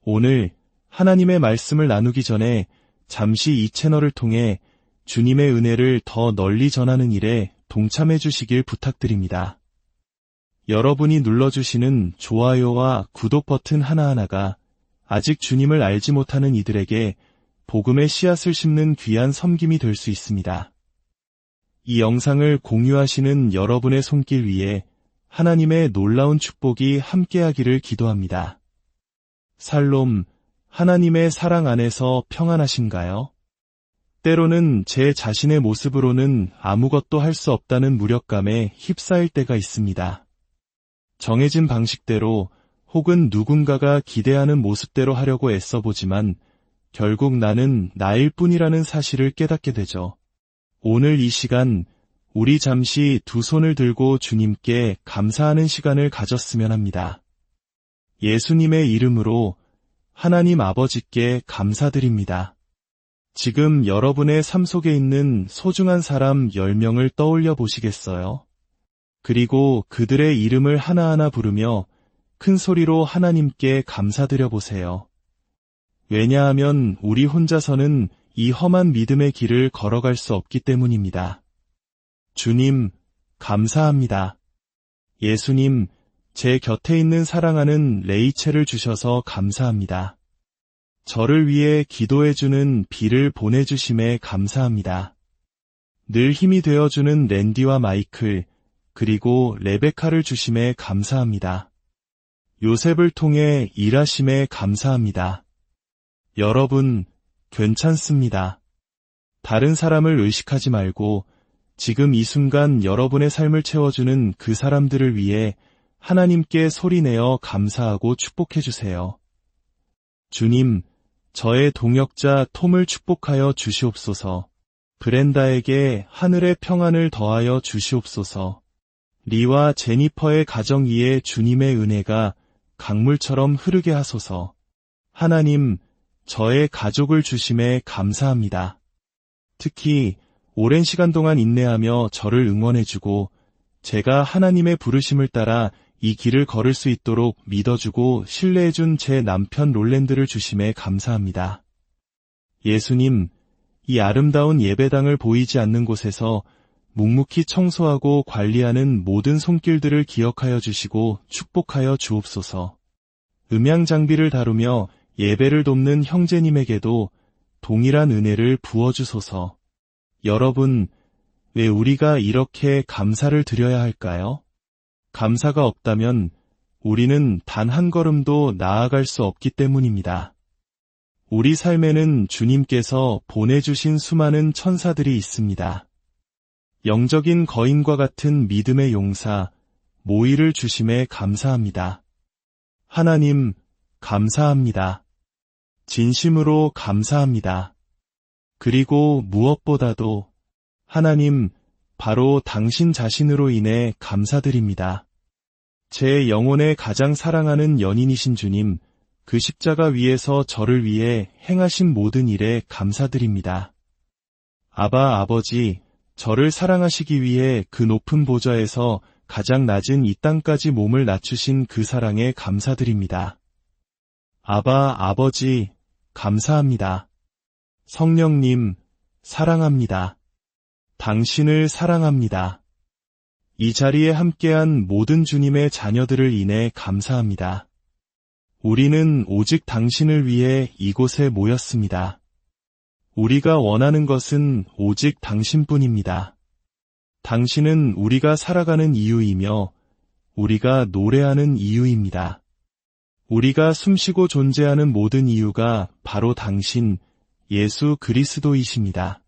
오늘 하나님의 말씀을 나누기 전에 잠시 이 채널을 통해 주님의 은혜를 더 널리 전하는 일에 동참해 주시길 부탁드립니다. 여러분이 눌러주시는 좋아요와 구독 버튼 하나하나가 아직 주님을 알지 못하는 이들에게 복음의 씨앗을 심는 귀한 섬김이 될 수 있습니다. 이 영상을 공유하시는 여러분의 손길 위에 하나님의 놀라운 축복이 함께하기를 기도합니다. 살롬, 하나님의 사랑 안에서 평안하신가요? 때로는 제 자신의 모습으로는 아무것도 할 수 없다는 무력감에 휩싸일 때가 있습니다. 정해진 방식대로 혹은 누군가가 기대하는 모습대로 하려고 애써보지만 결국 나는 나일 뿐이라는 사실을 깨닫게 되죠. 오늘 이 시간 우리 잠시 두 손을 들고 주님께 감사하는 시간을 가졌으면 합니다. 예수님의 이름으로 하나님 아버지께 감사드립니다. 지금 여러분의 삶 속에 있는 소중한 사람 10명을 떠올려 보시겠어요? 그리고 그들의 이름을 하나하나 부르며 큰 소리로 하나님께 감사드려 보세요. 왜냐하면 우리 혼자서는 이 험한 믿음의 길을 걸어갈 수 없기 때문입니다. 주님, 감사합니다. 예수님, 제 곁에 있는 사랑하는 레이첼을 주셔서 감사합니다. 저를 위해 기도해주는 비를 보내주심에 감사합니다. 늘 힘이 되어주는 랜디와 마이클, 그리고 레베카를 주심에 감사합니다. 요셉을 통해 일하심에 감사합니다. 여러분, 괜찮습니다. 다른 사람을 의식하지 말고 지금 이 순간 여러분의 삶을 채워주는 그 사람들을 위해 하나님께 소리내어 감사하고 축복해 주세요. 주님, 저의 동역자 톰을 축복하여 주시옵소서. 브렌다에게 하늘의 평안을 더하여 주시옵소서. 리와 제니퍼의 가정 위에 주님의 은혜가 강물처럼 흐르게 하소서. 하나님, 저의 가족을 주심에 감사합니다. 특히 오랜 시간 동안 인내하며 저를 응원해주고 제가 하나님의 부르심을 따라 이 길을 걸을 수 있도록 믿어주고 신뢰해준 제 남편 롤랜드를 주심에 감사합니다. 예수님, 이 아름다운 예배당을 보이지 않는 곳에서 묵묵히 청소하고 관리하는 모든 손길들을 기억하여 주시고 축복하여 주옵소서. 음향 장비를 다루며 예배를 돕는 형제님에게도 동일한 은혜를 부어주소서. 여러분, 왜 우리가 이렇게 감사를 드려야 할까요? 감사가 없다면 우리는 단 한 걸음도 나아갈 수 없기 때문입니다. 우리 삶에는 주님께서 보내주신 수많은 천사들이 있습니다. 영적인 거인과 같은 믿음의 용사, 모이를 주심에 감사합니다. 하나님, 감사합니다. 진심으로 감사합니다. 그리고 무엇보다도 하나님, 바로 당신 자신으로 인해 감사드립니다. 제 영혼의 가장 사랑하는 연인이신 주님, 그 십자가 위에서 저를 위해 행하신 모든 일에 감사드립니다. 아바 아버지, 저를 사랑하시기 위해 그 높은 보좌에서 가장 낮은 이 땅까지 몸을 낮추신 그 사랑에 감사드립니다. 아바 아버지, 감사합니다. 성령님, 사랑합니다. 당신을 사랑합니다. 이 자리에 함께한 모든 주님의 자녀들을 인해 감사합니다. 우리는 오직 당신을 위해 이곳에 모였습니다. 우리가 원하는 것은 오직 당신뿐입니다. 당신은 우리가 살아가는 이유이며 우리가 노래하는 이유입니다. 우리가 숨쉬고 존재하는 모든 이유가 바로 당신, 예수 그리스도이십니다.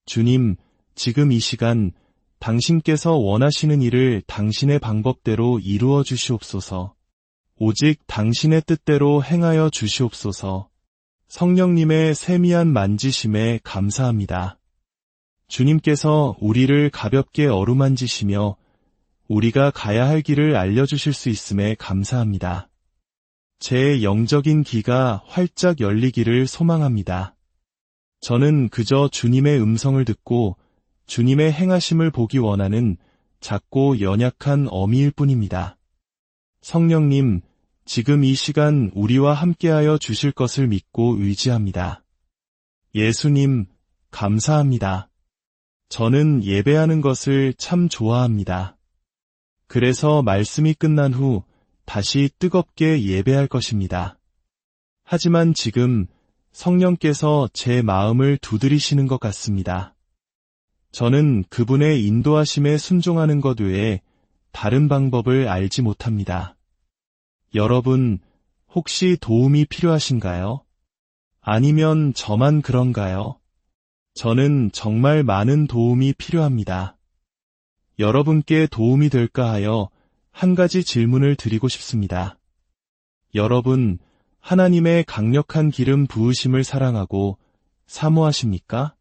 주님, 지금 이 시간 당신께서 원하시는 일을 당신의 방법대로 이루어 주시옵소서. 오직 당신의 뜻대로 행하여 주시옵소서. 성령님의 세미한 만지심에 감사합니다. 주님께서 우리를 가볍게 어루만지시며 우리가 가야 할 길을 알려주실 수 있음에 감사합니다. 제 영적인 귀가 활짝 열리기를 소망합니다. 저는 그저 주님의 음성을 듣고 주님의 행하심을 보기 원하는 작고 연약한 어미일 뿐입니다. 성령님, 지금 이 시간 우리와 함께하여 주실 것을 믿고 의지합니다. 예수님, 감사합니다. 저는 예배하는 것을 참 좋아합니다. 그래서 말씀이 끝난 후 다시 뜨겁게 예배할 것입니다. 하지만 지금 성령께서 제 마음을 두드리시는 것 같습니다. 저는 그분의 인도하심에 순종하는 것 외에 다른 방법을 알지 못합니다. 여러분, 혹시 도움이 필요하신가요? 아니면 저만 그런가요? 저는 정말 많은 도움이 필요합니다. 여러분께 도움이 될까 하여 한 가지 질문을 드리고 싶습니다. 여러분, 하나님의 강력한 기름 부으심을 사랑하고 사모하십니까?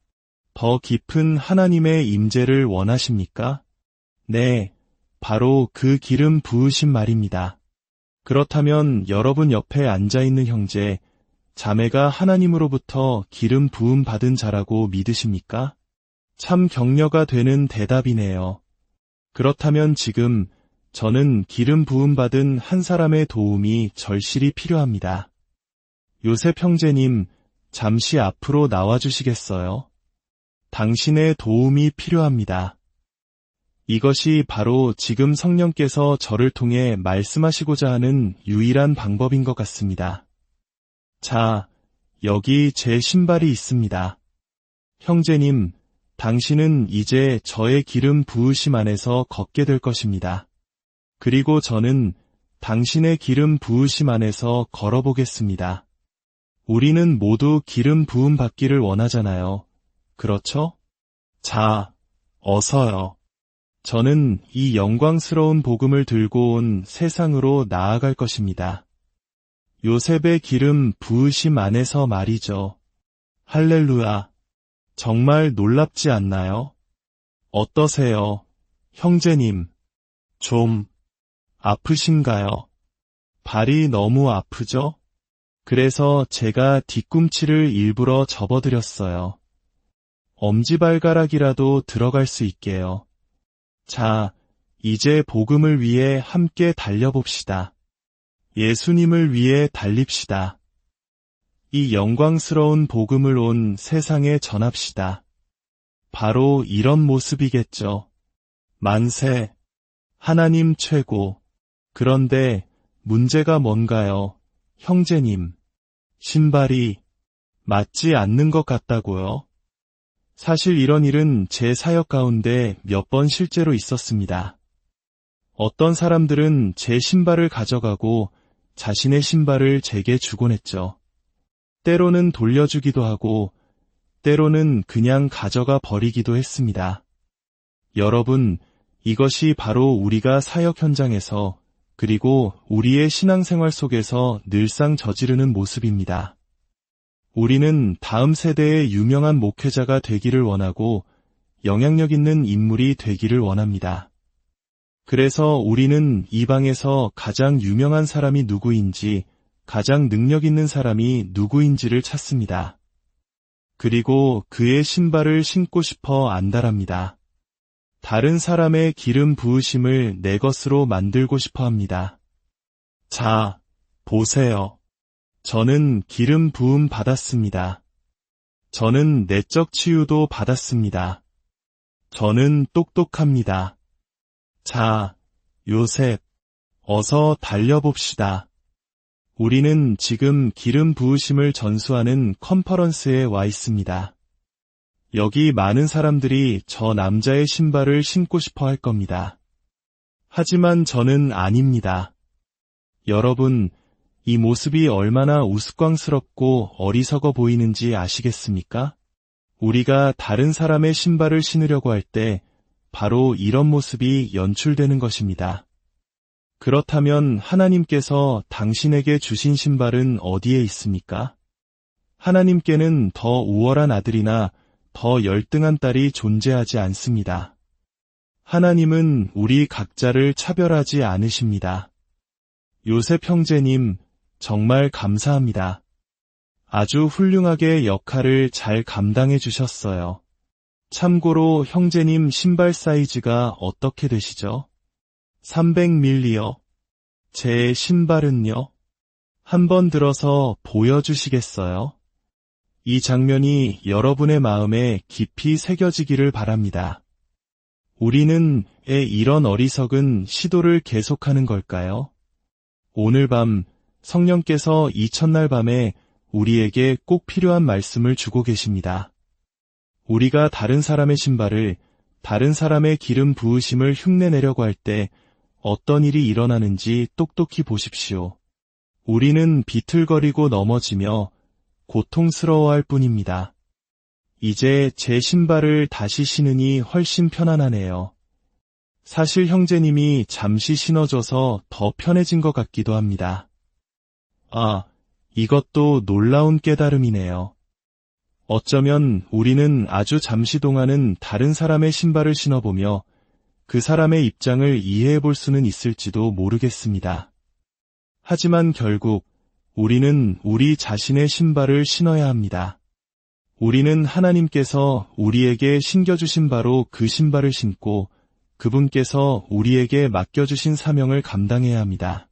더 깊은 하나님의 임재를 원하십니까? 네, 바로 그 기름 부으심 말입니다. 그렇다면 여러분 옆에 앉아있는 형제, 자매가 하나님으로부터 기름 부음 받은 자라고 믿으십니까? 참 격려가 되는 대답이네요. 그렇다면 지금 저는 기름 부음 받은 한 사람의 도움이 절실히 필요합니다. 요셉 형제님, 잠시 앞으로 나와주시겠어요? 당신의 도움이 필요합니다. 이것이 바로 지금 성령께서 저를 통해 말씀하시고자 하는 유일한 방법인 것 같습니다. 자, 여기 제 신발이 있습니다. 형제님, 당신은 이제 저의 기름 부으심 안에서 걷게 될 것입니다. 그리고 저는 당신의 기름 부으심 안에서 걸어보겠습니다. 우리는 모두 기름 부음 받기를 원하잖아요. 그렇죠? 자, 어서요. 저는 이 영광스러운 복음을 들고 온 세상으로 나아갈 것입니다. 요셉의 기름 부으심 안에서 말이죠. 할렐루야. 정말 놀랍지 않나요? 어떠세요, 형제님? 좀 아프신가요? 발이 너무 아프죠? 그래서 제가 뒤꿈치를 일부러 접어드렸어요. 엄지발가락이라도 들어갈 수 있게요. 자, 이제 복음을 위해 함께 달려봅시다. 예수님을 위해 달립시다. 이 영광스러운 복음을 온 세상에 전합시다. 바로 이런 모습이겠죠. 만세. 하나님 최고. 그런데 문제가 뭔가요, 형제님? 신발이 맞지 않는 것 같다고요? 사실 이런 일은 제 사역 가운데 몇 번 실제로 있었습니다. 어떤 사람들은 제 신발을 가져가고 자신의 신발을 제게 주곤 했죠. 때로는 돌려주기도 하고 때로는 그냥 가져가 버리기도 했습니다. 여러분, 이것이 바로 우리가 사역 현장에서 그리고 우리의 신앙생활 속에서 늘상 저지르는 모습입니다. 우리는 다음 세대의 유명한 목회자가 되기를 원하고 영향력 있는 인물이 되기를 원합니다. 그래서 우리는 이방에서 가장 유명한 사람이 누구인지, 가장 능력 있는 사람이 누구인지를 찾습니다. 그리고 그의 신발을 신고 싶어 안달합니다. 다른 사람의 기름 부으심을 내 것으로 만들고 싶어 합니다. 자, 보세요. 저는 기름 부음 받았습니다. 저는 내적 치유도 받았습니다. 저는 똑똑합니다. 자, 요셉, 어서 달려봅시다. 우리는 지금 기름 부으심을 전수하는 컨퍼런스에 와 있습니다. 여기 많은 사람들이 저 남자의 신발을 신고 싶어 할 겁니다. 하지만 저는 아닙니다. 여러분, 이 모습이 얼마나 우스꽝스럽고 어리석어 보이는지 아시겠습니까? 우리가 다른 사람의 신발을 신으려고 할 때 바로 이런 모습이 연출되는 것입니다. 그렇다면 하나님께서 당신에게 주신 신발은 어디에 있습니까? 하나님께는 더 우월한 아들이나 더 열등한 딸이 존재하지 않습니다. 하나님은 우리 각자를 차별하지 않으십니다. 요셉 형제님, 정말 감사합니다. 아주 훌륭하게 역할을 잘 감당해 주셨어요. 참고로 형제님 신발 사이즈가 어떻게 되시죠? 300밀리요. 제 신발은요? 한번 들어서 보여주시겠어요? 이 장면이 여러분의 마음에 깊이 새겨지기를 바랍니다. 우리는 왜 이런 어리석은 시도를 계속하는 걸까요? 오늘 밤 성령께서 이 첫날 밤에 우리에게 꼭 필요한 말씀을 주고 계십니다. 우리가 다른 사람의 신발을, 다른 사람의 기름 부으심을 흉내내려고 할 때 어떤 일이 일어나는지 똑똑히 보십시오. 우리는 비틀거리고 넘어지며 고통스러워할 뿐입니다. 이제 제 신발을 다시 신으니 훨씬 편안하네요. 사실 형제님이 잠시 신어줘서 더 편해진 것 같기도 합니다. 아, 이것도 놀라운 깨달음이네요. 어쩌면 우리는 아주 잠시 동안은 다른 사람의 신발을 신어보며 그 사람의 입장을 이해해 볼 수는 있을지도 모르겠습니다. 하지만 결국 우리는 우리 자신의 신발을 신어야 합니다. 우리는 하나님께서 우리에게 신겨주신 바로 그 신발을 신고 그분께서 우리에게 맡겨주신 사명을 감당해야 합니다.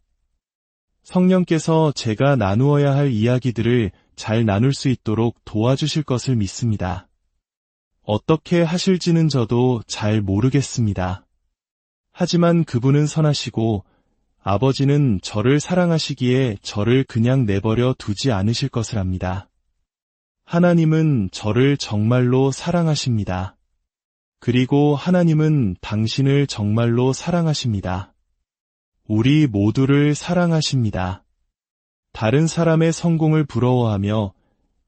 성령께서 제가 나누어야 할 이야기들을 잘 나눌 수 있도록 도와주실 것을 믿습니다. 어떻게 하실지는 저도 잘 모르겠습니다. 하지만 그분은 선하시고 아버지는 저를 사랑하시기에 저를 그냥 내버려 두지 않으실 것을 압니다. 하나님은 저를 정말로 사랑하십니다. 그리고 하나님은 당신을 정말로 사랑하십니다. 우리 모두를 사랑하십니다. 다른 사람의 성공을 부러워하며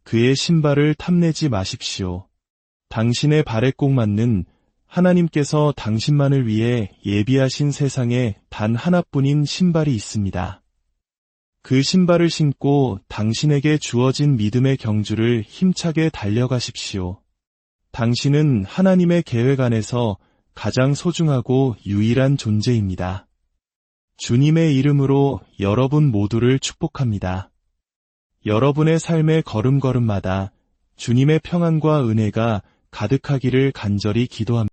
그의 신발을 탐내지 마십시오. 당신의 발에 꼭 맞는 하나님께서 당신만을 위해 예비하신 세상에 단 하나뿐인 신발이 있습니다. 그 신발을 신고 당신에게 주어진 믿음의 경주를 힘차게 달려가십시오. 당신은 하나님의 계획 안에서 가장 소중하고 유일한 존재입니다. 주님의 이름으로 여러분 모두를 축복합니다. 여러분의 삶의 걸음걸음마다 주님의 평안과 은혜가 가득하기를 간절히 기도합니다.